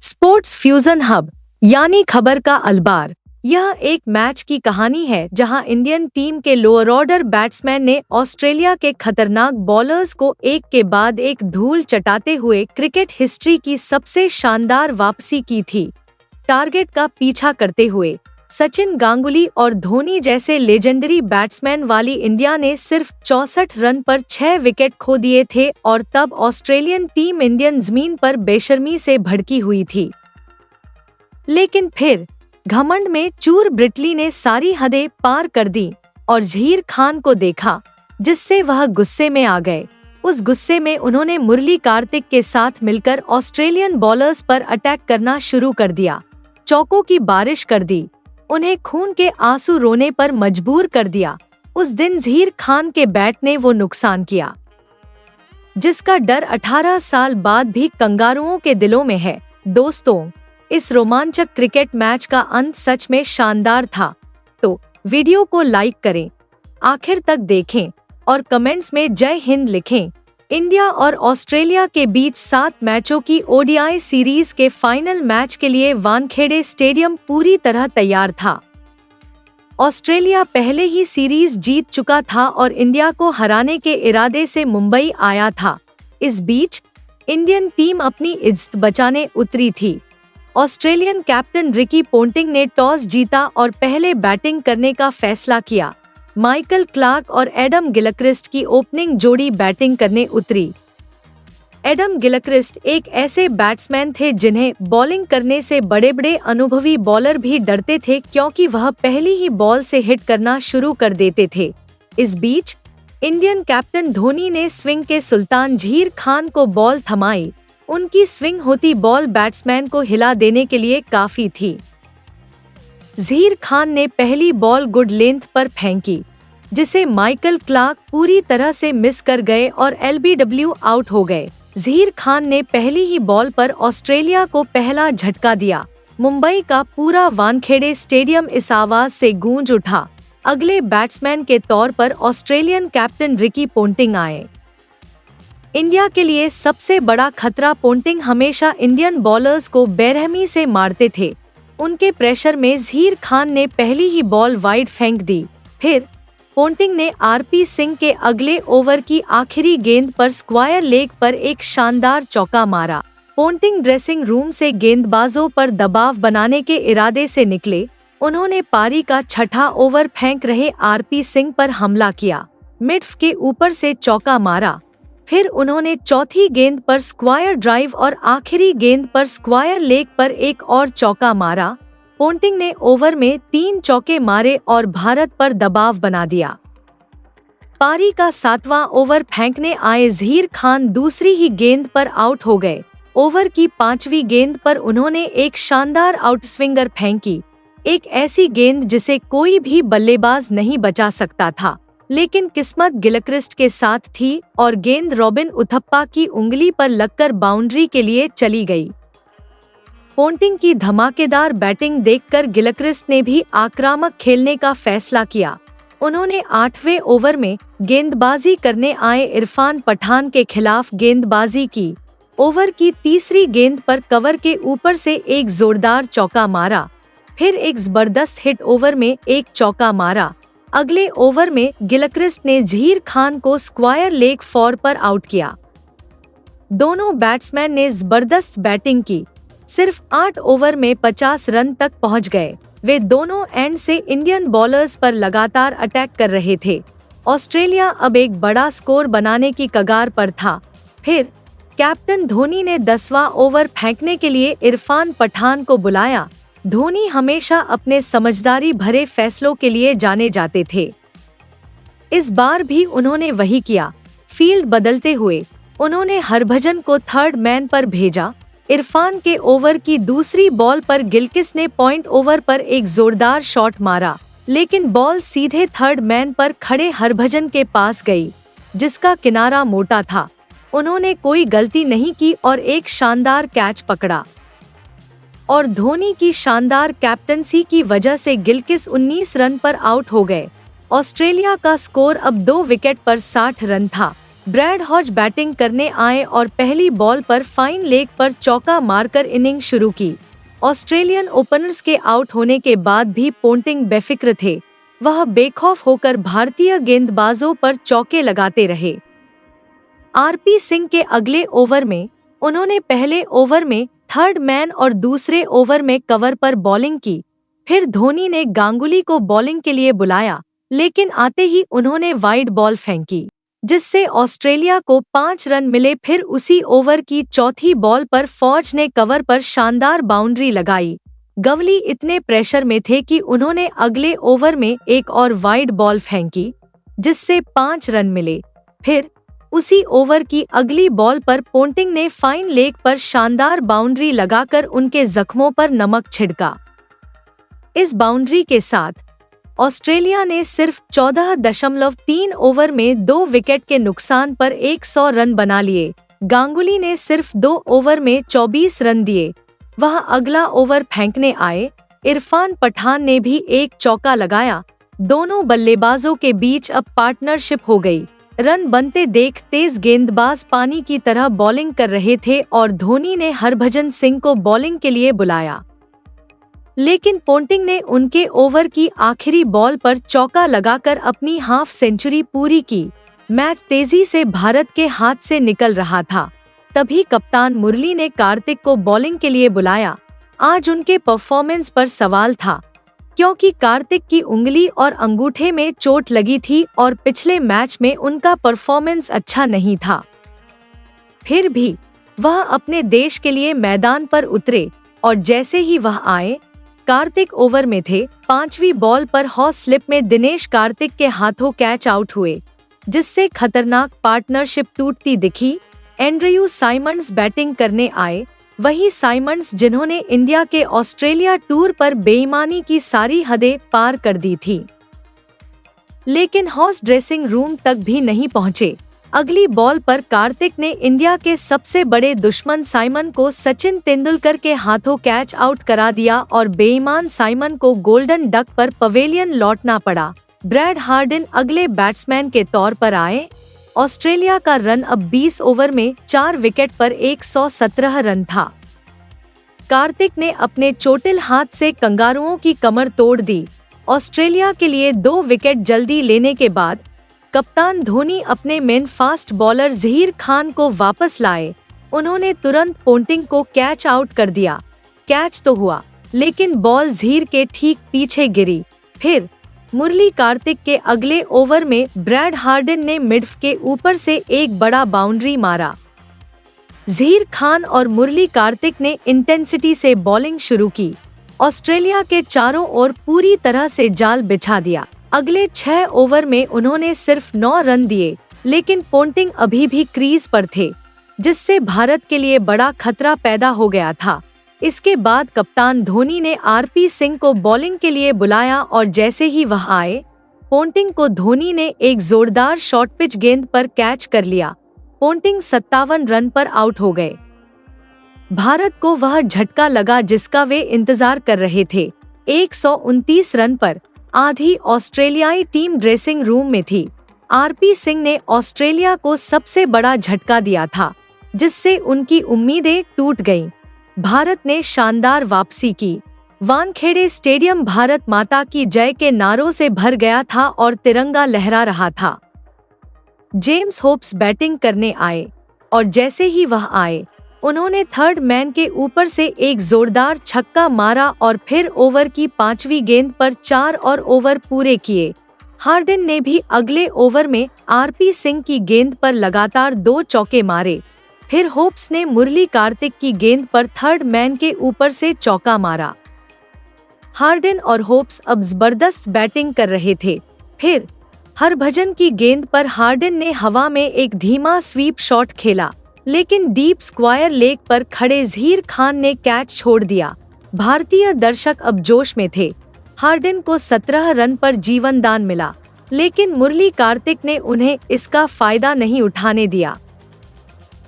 Sports fusion hub यानी खबर का अलबार। यह एक मैच की कहानी है जहां इंडियन टीम के लोअर ऑर्डर बैट्समैन ने ऑस्ट्रेलिया के खतरनाक बॉलर्स को एक के बाद एक धूल चटाते हुए क्रिकेट हिस्ट्री की सबसे शानदार वापसी की थी। टारगेट का पीछा करते हुए सचिन गांगुली और धोनी जैसे लेजेंडरी बैट्समैन वाली इंडिया ने सिर्फ 64 रन पर 6 विकेट खो दिए थे और तब ऑस्ट्रेलियन टीम इंडियन जमीन पर बेशर्मी से भड़की हुई थी। लेकिन फिर घमंड में चूर ब्रिटली ने सारी हदें पार कर दी और जहीर खान को देखा, जिससे वह गुस्से में आ गए। उस गुस्से में उन्होंने मुरली कार्तिक के साथ मिलकर ऑस्ट्रेलियन बॉलर्स पर अटैक करना शुरू कर दिया, चौकों की बारिश कर दी, उन्हें खून के आंसू रोने पर मजबूर कर दिया। उस दिन जहीर खान के बैट ने वो नुकसान किया जिसका डर 18 साल बाद भी कंगारुओं के दिलों में है। दोस्तों, इस रोमांचक क्रिकेट मैच का अंत सच में शानदार था। तो वीडियो को लाइक करें, आखिर तक देखें और कमेंट्स में जय हिंद लिखें। इंडिया और ऑस्ट्रेलिया के बीच 7 मैचों की ओडीआई सीरीज के फाइनल मैच के लिए वानखेड़े स्टेडियम पूरी तरह तैयार था। ऑस्ट्रेलिया पहले ही सीरीज जीत चुका था और इंडिया को हराने के इरादे से मुंबई आया था। इस बीच इंडियन टीम अपनी इज्जत बचाने उतरी थी। ऑस्ट्रेलियन कैप्टन रिकी पोंटिंग ने टॉस जीता और पहले बैटिंग करने का फैसला किया। माइकल क्लार्क और एडम गिलक्रिस्ट की ओपनिंग जोड़ी बैटिंग करने उतरी। एडम गिलक्रिस्ट एक ऐसे बैट्समैन थे जिन्हें बॉलिंग करने से बड़े बड़े अनुभवी बॉलर भी डरते थे, क्योंकि वह पहली ही बॉल से हिट करना शुरू कर देते थे। इस बीच इंडियन कैप्टन धोनी ने स्विंग के सुल्तान जहीर खान को बॉल थमाई। उनकी स्विंग होती बॉल बैट्समैन को हिला देने के लिए काफी थी। जहीर खान ने पहली बॉल गुड लेंथ पर फेंकी, जिसे माइकल क्लार्क पूरी तरह से मिस कर गए और एलबीडब्ल्यू आउट हो गए। जहीर खान ने पहली ही बॉल पर ऑस्ट्रेलिया को पहला झटका दिया। मुंबई का पूरा वानखेड़े स्टेडियम इस आवाज से गूंज उठा। अगले बैट्समैन के तौर पर ऑस्ट्रेलियन कैप्टन रिकी पोंटिंग आए। इंडिया के लिए सबसे बड़ा खतरा पोंटिंग हमेशा इंडियन बॉलर्स को बेरहमी से मारते थे। उनके प्रेशर में जहीर खान ने पहली ही बॉल वाइड फेंक दी। फिर पोंटिंग ने आरपी सिंह के अगले ओवर की आखिरी गेंद पर स्क्वायर लेग पर एक शानदार चौका मारा। पोंटिंग ड्रेसिंग रूम से गेंदबाजों पर दबाव बनाने के इरादे से निकले। उन्होंने पारी का छठा ओवर फेंक रहे आरपी सिंह पर हमला किया, मिडफ के ऊपर से चौका मारा। फिर उन्होंने चौथी गेंद पर स्क्वायर ड्राइव और आखिरी गेंद पर स्क्वायर लेग पर एक और चौका मारा। पोंटिंग ने ओवर में 3 चौके मारे और भारत पर दबाव बना दिया। पारी का 7वां ओवर फेंकने आए जहीर खान दूसरी ही गेंद पर आउट हो गए। ओवर की 5वीं गेंद पर उन्होंने एक शानदार आउटस्विंगर फेंकी, एक ऐसी गेंद जिसे कोई भी बल्लेबाज नहीं बचा सकता था। लेकिन किस्मत गिलक्रिस्ट के साथ थी और गेंद रॉबिन उथप्पा की उंगली पर लगकर बाउंड्री के लिए चली गई। पोंटिंग की धमाकेदार बैटिंग देखकर गिलक्रिस्ट ने भी आक्रामक खेलने का फैसला किया। उन्होंने 8वें ओवर में गेंदबाजी करने आए इरफान पठान के खिलाफ गेंदबाजी की। ओवर की तीसरी गेंद पर कवर के ऊपर से एक जोरदार चौका मारा। फिर एक जबरदस्त हिट ओवर में एक चौका मारा। अगले ओवर में गिलक्रिस्ट ने जहीर खान को स्क्वायर लेग 4 पर आउट किया। दोनों बैट्समैन ने जबरदस्त बैटिंग की। सिर्फ 8 ओवर में 50 रन तक पहुंच गए। वे दोनों एंड से इंडियन बॉलर्स पर लगातार अटैक कर रहे थे। ऑस्ट्रेलिया अब एक बड़ा स्कोर बनाने की कगार पर था। फिर कैप्टन धोनी ने 10वां ओवर फेंकने के लिए इरफान पठान को बुलाया। धोनी हमेशा अपने समझदारी भरे फैसलों के लिए जाने जाते थे। इस बार भी उन्होंने वही किया। फील्ड बदलते हुए उन्होंने हरभजन को थर्ड मैन पर भेजा। इरफान के ओवर की दूसरी बॉल पर गिलक्रिस्ट ने पॉइंट ओवर पर एक जोरदार शॉट मारा, लेकिन बॉल सीधे थर्ड मैन पर खड़े हरभजन के पास गई, जिसका किनारा मोटा था। उन्होंने कोई गलती नहीं की और एक शानदार कैच पकड़ा। और धोनी की शानदार कैप्टनसी की वजह से गिलक्रिस्ट 19 रन पर आउट हो गए। ऑस्ट्रेलिया का स्कोर अब 2 विकेट पर 60 रन था। ब्रैड हॉज बैटिंग करने आए और पहली बॉल पर फाइन लेग पर चौका मारकर इनिंग शुरू की। ऑस्ट्रेलियन ओपनर्स के आउट होने के बाद भी पोंटिंग बेफिक्र थे। वह बेखौफ होकर भारतीय गेंदबाजों पर चौके लगाते रहे। आरपी सिंह के अगले ओवर में उन्होंने पहले ओवर में थर्ड मैन और दूसरे ओवर में कवर पर बॉलिंग की। फिर धोनी ने गांगुली को बॉलिंग के लिए बुलाया, लेकिन आते ही उन्होंने वाइड बॉल फेंकी, जिससे ऑस्ट्रेलिया को 5 रन मिले। फिर उसी ओवर की चौथी बॉल पर फौज ने कवर पर शानदार बाउंड्री लगाई। गवली इतने प्रेशर में थे कि उन्होंने अगले ओवर में एक और वाइड बॉल फेंकी, जिससे 5 रन मिले। फिर उसी ओवर की अगली बॉल पर पोंटिंग ने फाइन लेग पर शानदार बाउंड्री लगाकर उनके जख्मों पर नमक छिड़का। इस बाउंड्री के साथ ऑस्ट्रेलिया ने सिर्फ 14.3 ओवर में 2 विकेट के नुकसान पर 100 रन बना लिए। गांगुली ने सिर्फ 2 ओवर में 24 रन दिए। वह अगला ओवर फेंकने आए। इरफान पठान ने भी एक चौका लगाया। दोनों बल्लेबाजों के बीच अब पार्टनरशिप हो गई। रन बनते देख तेज गेंदबाज पानी की तरह बॉलिंग कर रहे थे और धोनी ने हरभजन सिंह को बॉलिंग के लिए बुलाया, लेकिन पोंटिंग ने उनके ओवर की आखिरी बॉल पर चौका लगाकर अपनी हाफ सेंचुरी पूरी की। मैच तेजी से भारत के हाथ से निकल रहा था। तभी कप्तान मुरली ने कार्तिक को बॉलिंग के लिए बुलाया। आज उनके परफॉर्मेंस पर सवाल था, क्योंकि कार्तिक की उंगली और अंगूठे में चोट लगी थी और पिछले मैच में उनका परफॉर्मेंस अच्छा नहीं था। फिर भी वह अपने देश के लिए मैदान पर उतरे और जैसे ही वह आए, कार्तिक ओवर में थे। 5वीं बॉल पर हॉस स्लिप में दिनेश कार्तिक के हाथों कैच आउट हुए, जिससे खतरनाक पार्टनरशिप टूटती दिखी। एंड्रयू साइमंड्स बैटिंग करने आए। वही साइमंड्स जिन्होंने इंडिया के ऑस्ट्रेलिया टूर पर बेईमानी की सारी हदें पार कर दी थी, लेकिन हॉस ड्रेसिंग रूम तक भी नहीं पहुंचे। अगली बॉल पर कार्तिक ने इंडिया के सबसे बड़े दुश्मन साइमन को सचिन तेंदुलकर के हाथों कैच आउट करा दिया और बेईमान साइमन को गोल्डन डक पर पवेलियन लौटना पड़ा। ब्रैड हार्डिन अगले बैट्समैन के तौर पर आए। ऑस्ट्रेलिया का रन अब 20 ओवर में 4 विकेट पर 117 रन था। कार्तिक ने अपने चोटिल हाथ से कंगारुओं की कमर तोड़ दी। ऑस्ट्रेलिया के लिए 2 विकेट जल्दी लेने के बाद कप्तान धोनी अपने main fast bowler Zaheer Khan को वापस लाए। उन्होंने तुरंत पोंटिंग को कैच आउट कर दिया। कैच तो हुआ, लेकिन बॉल जहीर के ठीक पीछे गिरी। फिर मुरली कार्तिक के अगले ओवर में ब्रैड हार्डिन ने मिडफ के ऊपर से एक बड़ा बाउंड्री मारा। जहीर खान और मुरली कार्तिक ने इंटेंसिटी से बॉलिंग शुरू की। ऑस्ट्रेलिया के चारों ओर पूरी तरह से जाल बिछा दिया। अगले 6 ओवर में उन्होंने सिर्फ 9 रन दिए, लेकिन पोंटिंग अभी भी क्रीज पर थे, जिससे भारत के लिए बड़ा खतरा पैदा हो गया था। इसके बाद कप्तान धोनी ने आरपी सिंह को बॉलिंग के लिए बुलाया और जैसे ही वह आए, पोंटिंग को धोनी ने एक जोरदार शॉर्ट पिच गेंद पर कैच कर लिया। पोंटिंग 57 रन पर आउट हो गए। भारत को वह झटका लगा जिसका वे इंतजार कर रहे थे। 129 रन पर आधी ऑस्ट्रेलियाई टीम ड्रेसिंग रूम में थी। आरपी सिंह ने ऑस्ट्रेलिया को सबसे बड़ा झटका दिया था, जिससे उनकी उम्मीदें टूट गईं। भारत ने शानदार वापसी की। वानखेड़े स्टेडियम भारत माता की जय के नारों से भर गया था और तिरंगा लहरा रहा था। जेम्स होप्स बैटिंग करने आए और जैसे ही वह आए, उन्होंने थर्ड मैन के ऊपर से एक जोरदार छक्का मारा और फिर ओवर की 5वीं गेंद पर 4 और ओवर पूरे किए। हार्डिन ने भी अगले ओवर में आरपी सिंह की गेंद पर लगातार 2 चौके मारे। फिर होप्स ने मुरली कार्तिक की गेंद पर थर्ड मैन के ऊपर से चौका मारा। हार्डिन और होप्स अब जबरदस्त बैटिंग कर रहे थे। फिर हरभजन की गेंद पर हार्डिन ने हवा में एक धीमा स्वीप शॉट खेला, लेकिन डीप स्क्वायर लेग पर खड़े जहीर खान ने कैच छोड़ दिया। भारतीय दर्शक अब जोश में थे। हार्डिन को 17 रन पर जीवन दान मिला, लेकिन मुरली कार्तिक ने उन्हें इसका फायदा नहीं उठाने दिया।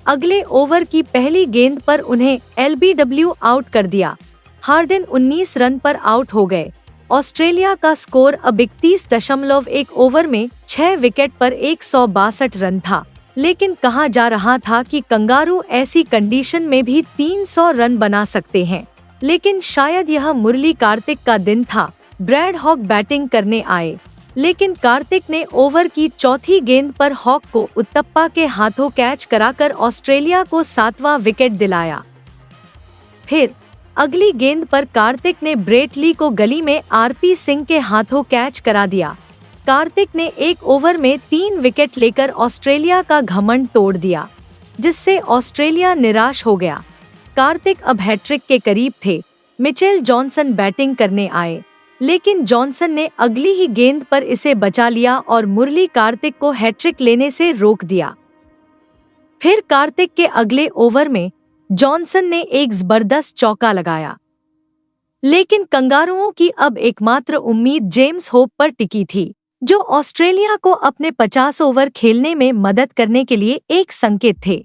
अगले ओवर की पहली गेंद पर उन्हें एलबीडब्ल्यू आउट कर दिया। हार्डिन 19 रन पर आउट हो गए। ऑस्ट्रेलिया का स्कोर अब 31.1 ओवर में 6 विकेट पर 162 रन था। लेकिन कहा जा रहा था कि कंगारू ऐसी कंडीशन में भी 300 रन बना सकते हैं। लेकिन शायद यह मुरली कार्तिक का दिन था। ब्रैड हॉक बैटिंग करने आए, लेकिन कार्तिक ने ओवर की चौथी गेंद पर हॉक को उत्तप्पा के हाथों कैच कराकर ऑस्ट्रेलिया को 7वां विकेट दिलाया। फिर अगली गेंद पर कार्तिक ने ब्रेट ली को गली में आरपी सिंह के हाथों कैच करा दिया। कार्तिक ने एक ओवर में 3 विकेट लेकर ऑस्ट्रेलिया का घमंड तोड़ दिया, जिससे ऑस्ट्रेलिया निराश हो गया। कार्तिक अब हैट्रिक के करीब थे। मिचेल जॉनसन बैटिंग करने आए, लेकिन जॉनसन ने अगली ही गेंद पर इसे बचा लिया और मुरली कार्तिक को हैट्रिक लेने से रोक दिया। फिर कार्तिक के अगले ओवर में जॉनसन ने एक जबरदस्त चौका लगाया, लेकिन कंगारुओं की अब एकमात्र उम्मीद जेम्स होप पर टिकी थी, जो ऑस्ट्रेलिया को अपने 50 ओवर खेलने में मदद करने के लिए एक संकेत थे।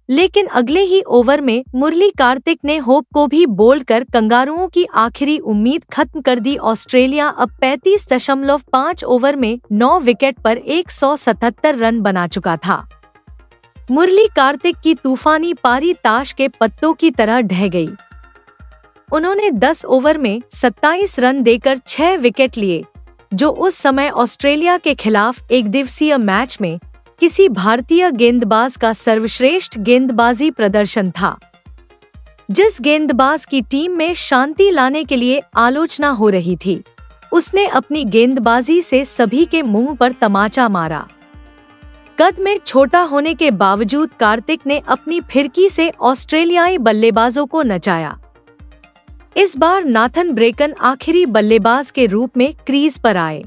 लेकिन अगले ही ओवर में मुरली कार्तिक ने होप को भी बोल्ड कर कंगारुओं की आखिरी उम्मीद खत्म कर दी। ऑस्ट्रेलिया अब 35.5 ओवर में 9 विकेट पर 177 रन बना चुका था। मुरली कार्तिक की तूफानी पारी ताश के पत्तों की तरह ढह गई। उन्होंने 10 ओवर में 27 रन देकर 6 विकेट लिए, जो उस समय ऑस्ट्रेलिया के खिलाफ एक दिवसीय मैच में किसी भारतीय गेंदबाज का सर्वश्रेष्ठ गेंदबाजी प्रदर्शन था। जिस गेंदबाज की टीम में शांति लाने के लिए आलोचना हो रही थी, उसने अपनी गेंदबाजी से सभी के मुंह पर तमाचा मारा। कद में छोटा होने के बावजूद कार्तिक ने अपनी फिरकी से ऑस्ट्रेलियाई बल्लेबाजों को नचाया। इस बार नाथन ब्रेकन आखिरी बल्लेबाज के रूप में क्रीज पर आए,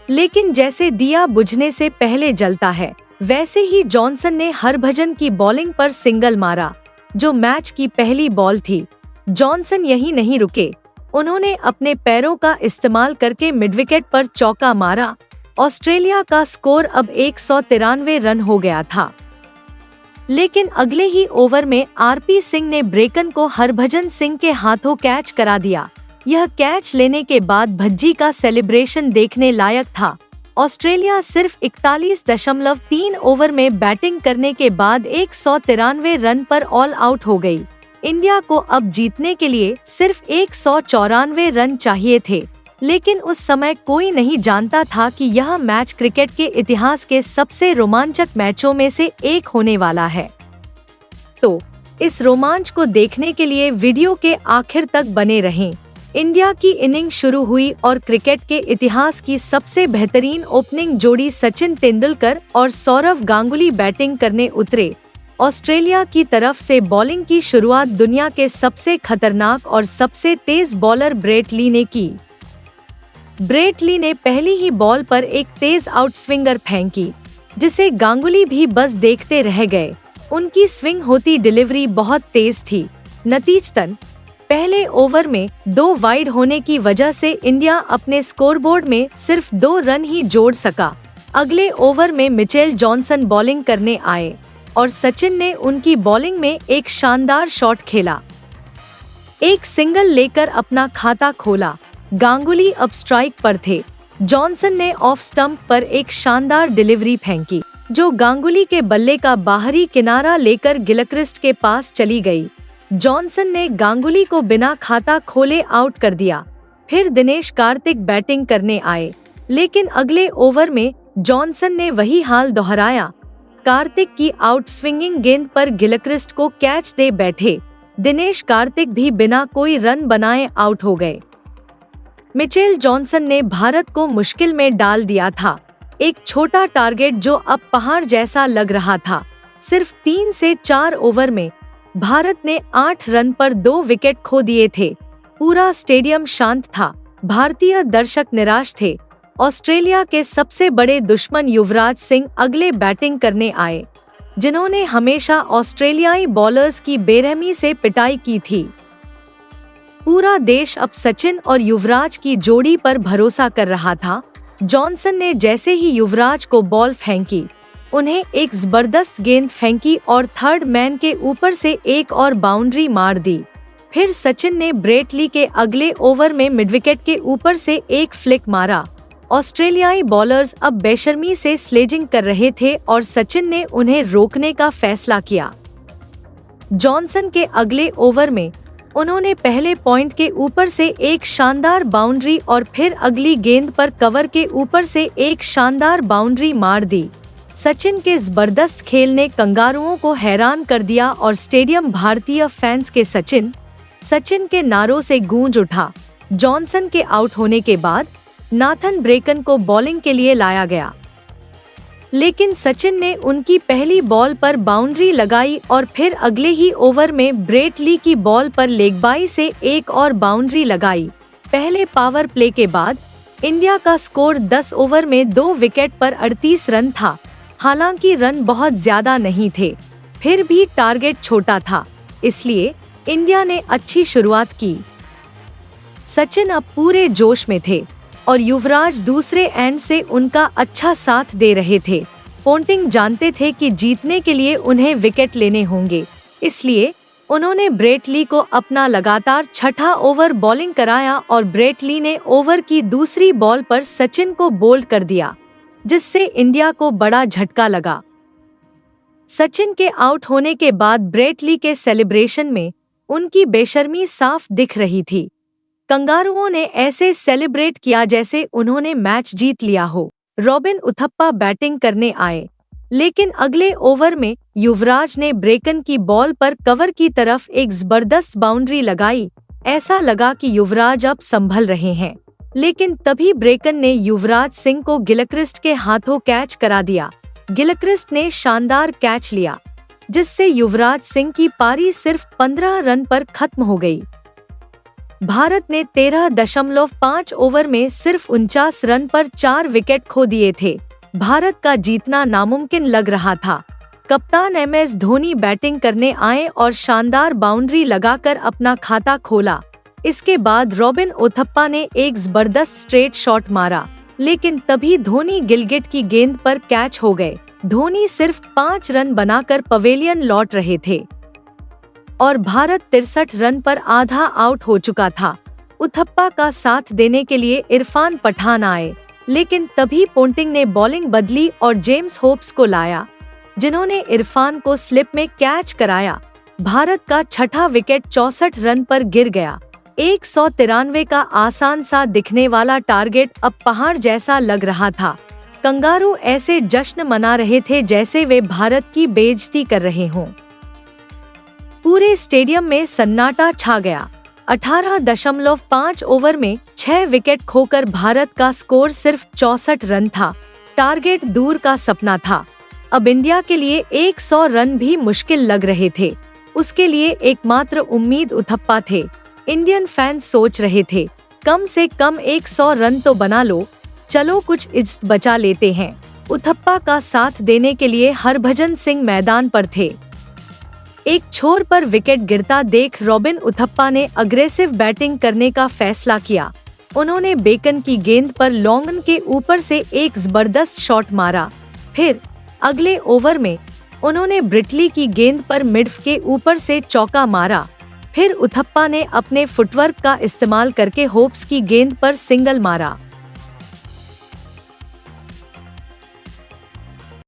लेकिन जैसे दिया बुझने से पहले जलता है, वैसे ही जॉनसन ने हरभजन की बॉलिंग पर सिंगल मारा, जो मैच की पहली बॉल थी। जॉनसन यहीं नहीं रुके, उन्होंने अपने पैरों का इस्तेमाल करके मिडविकेट पर चौका मारा। ऑस्ट्रेलिया का स्कोर अब 193 रन हो गया था, लेकिन अगले ही ओवर में आरपी सिंह ने ब्रेकन को हरभजन सिंह के हाथों कैच करा दिया। यह कैच लेने के बाद भज्जी का सेलिब्रेशन देखने लायक था। ऑस्ट्रेलिया सिर्फ 41.3 ओवर में बैटिंग करने के बाद 193 रन पर ऑल आउट हो गई। इंडिया को अब जीतने के लिए सिर्फ 194 रन चाहिए थे, लेकिन उस समय कोई नहीं जानता था कि यह मैच क्रिकेट के इतिहास के सबसे रोमांचक मैचों में से एक होने वाला है। तो इस रोमांच को देखने के लिए वीडियो के आखिर तक बने रहें। इंडिया की इनिंग शुरू हुई और क्रिकेट के इतिहास की सबसे बेहतरीन ओपनिंग जोड़ी सचिन तेंदुलकर और सौरव गांगुली बैटिंग करने उतरे। ऑस्ट्रेलिया की तरफ से बॉलिंग की शुरुआत दुनिया के सबसे खतरनाक और सबसे तेज बॉलर ब्रेट ली ने की। ब्रेट ली ने पहली ही बॉल पर एक तेज आउटस्विंगर फेंकी, जिसे गांगुली भी बस देखते रह गए। उनकी स्विंग होती डिलीवरी बहुत तेज थी। नतीजतन पहले ओवर में 2 वाइड होने की वजह से इंडिया अपने स्कोरबोर्ड में सिर्फ 2 रन ही जोड़ सका। अगले ओवर में मिचेल जॉनसन बॉलिंग करने आए और सचिन ने उनकी बॉलिंग में एक शानदार शॉट खेला। एक सिंगल लेकर अपना खाता खोला। गांगुली अब स्ट्राइक पर थे। जॉनसन ने ऑफ स्टंप पर एक शानदार डिलीवरी फेंकी, जो गांगुली के बल्ले का बाहरी किनारा लेकर गिलक्रिस्ट के पास चली गई। जॉनसन ने गांगुली को बिना खाता खोले आउट कर दिया। फिर दिनेश कार्तिक बैटिंग करने आए, लेकिन अगले ओवर में जॉनसन ने वही हाल दोहराया। कार्तिक की आउटस्विंगिंग गेंद पर गिलक्रिस्ट को कैच दे बैठे। दिनेश कार्तिक भी बिना कोई रन बनाए आउट हो गए। मिचेल जॉनसन ने भारत को मुश्किल में डाल दिया था। एक छोटा टारगेट जो अब पहाड़ जैसा लग रहा था। सिर्फ 3 से 4 ओवर में भारत ने 8 रन पर 2 विकेट खो दिए थे। पूरा स्टेडियम शांत था। भारतीय दर्शक निराश थे। ऑस्ट्रेलिया के सबसे बड़े दुश्मन युवराज सिंह अगले बैटिंग करने आए, जिन्होंने हमेशा ऑस्ट्रेलियाई बॉलर्स की बेरहमी से पिटाई की थी। पूरा देश अब सचिन और युवराज की जोड़ी पर भरोसा कर रहा था। जॉनसन ने जैसे ही युवराज को बॉल फेंकी, उन्हें एक जबरदस्त गेंद फेंकी और थर्ड मैन के ऊपर से एक और बाउंड्री मार दी। फिर सचिन ने ब्रेट ली के अगले ओवर में मिडविकेट के ऊपर से एक फ्लिक मारा। ऑस्ट्रेलियाई बॉलर्स अब बेशर्मी से स्लेजिंग कर रहे थे और सचिन ने उन्हें रोकने का फैसला किया। जॉनसन के अगले ओवर में उन्होंने पहले पॉइंट के ऊपर से एक शानदार बाउंड्री और फिर अगली गेंद पर कवर के ऊपर से एक शानदार बाउंड्री मार दी। सचिन के जबरदस्त खेल ने कंगारुओं को हैरान कर दिया और स्टेडियम भारतीय फैंस के सचिन के नारों से गूंज उठा। जॉनसन के आउट होने के बाद नाथन ब्रेकन को बॉलिंग के लिए लाया गया, लेकिन सचिन ने उनकी पहली बॉल पर बाउंड्री लगाई और फिर अगले ही ओवर में ब्रेट ली की बॉल पर लेगबाई से एक और बाउंड्री लगाई। पहले पावर प्ले के बाद इंडिया का स्कोर 10 ओवर में 2 विकेट पर 38 रन था। हालांकि रन बहुत ज्यादा नहीं थे, फिर भी टारगेट छोटा था, इसलिए इंडिया ने अच्छी शुरुआत की। सचिन अब पूरे जोश में थे और युवराज दूसरे एंड से उनका अच्छा साथ दे रहे थे। पोंटिंग जानते थे कि जीतने के लिए उन्हें विकेट लेने होंगे, इसलिए उन्होंने ब्रेट ली को अपना लगातार छठा ओवर बॉलिंग कराया और ब्रेट ली ने ओवर की दूसरी बॉल पर सचिन को बोल्ड कर दिया, जिससे इंडिया को बड़ा झटका लगा। सचिन के आउट होने के बाद ब्रेट ली के सेलिब्रेशन में उनकी बेशर्मी साफ दिख रही थी। कंगारुओं ने ऐसे सेलिब्रेट किया जैसे उन्होंने मैच जीत लिया हो। रॉबिन उथप्पा बैटिंग करने आए, लेकिन अगले ओवर में युवराज ने ब्रेकन की बॉल पर कवर की तरफ एक जबरदस्त बाउंड्री लगाई। ऐसा लगा कि युवराज अब संभल रहे हैं, लेकिन तभी ब्रेकन ने युवराज सिंह को गिलक्रिस्ट के हाथों कैच करा दिया। गिलक्रिस्ट ने शानदार कैच लिया, जिससे युवराज सिंह की पारी सिर्फ 15 रन पर खत्म हो गई। भारत ने 13.5 ओवर में सिर्फ 49 रन पर 4 विकेट खो दिए थे। भारत का जीतना नामुमकिन लग रहा था। कप्तान MS धोनी बैटिंग करने आए और शानदार बाउंड्री लगाकर अपना खाता खोला। इसके बाद रॉबिन उथप्पा ने एक जबरदस्त स्ट्रेट शॉट मारा, लेकिन तभी धोनी गिलगिट की गेंद पर कैच हो गए। धोनी सिर्फ 5 रन बनाकर पवेलियन लौट रहे थे और भारत 63 रन पर आधा आउट हो चुका था। उथप्पा का साथ देने के लिए इरफान पठान आए, लेकिन तभी पोंटिंग ने बॉलिंग बदली और जेम्स होप्स को लाया, जिन्होंने इरफान को स्लिप में कैच कराया। भारत का छठा विकेट 64 रन पर गिर गया। 193 का आसान सा दिखने वाला टारगेट अब पहाड़ जैसा लग रहा था। कंगारू ऐसे जश्न मना रहे थे जैसे वे भारत की बेइज्जती कर रहे हों। पूरे स्टेडियम में सन्नाटा छा गया। 18.5 ओवर में 6 विकेट खोकर भारत का स्कोर सिर्फ 64 रन था। टारगेट दूर का सपना था। अब इंडिया के लिए 100 रन भी मुश्किल लग रहे थे। उसके लिए एकमात्र उम्मीद उथप्पा थे। इंडियन फैंस सोच रहे थे, कम से कम 100 रन तो बना लो, चलो कुछ इज्जत बचा लेते हैं। उथप्पा का साथ देने के लिए हरभजन सिंह मैदान पर थे। एक छोर पर विकेट गिरता देख रॉबिन उथप्पा ने अग्रेसिव बैटिंग करने का फैसला किया। उन्होंने बेकन की गेंद पर लॉन्गन के ऊपर से एक जबरदस्त शॉट मारा। फिर अगले ओवर में उन्होंने ब्रिटली की गेंद पर मिडफ के ऊपर से चौका मारा। फिर उथप्पा ने अपने फुटवर्क का इस्तेमाल करके होप्स की गेंद पर सिंगल मारा।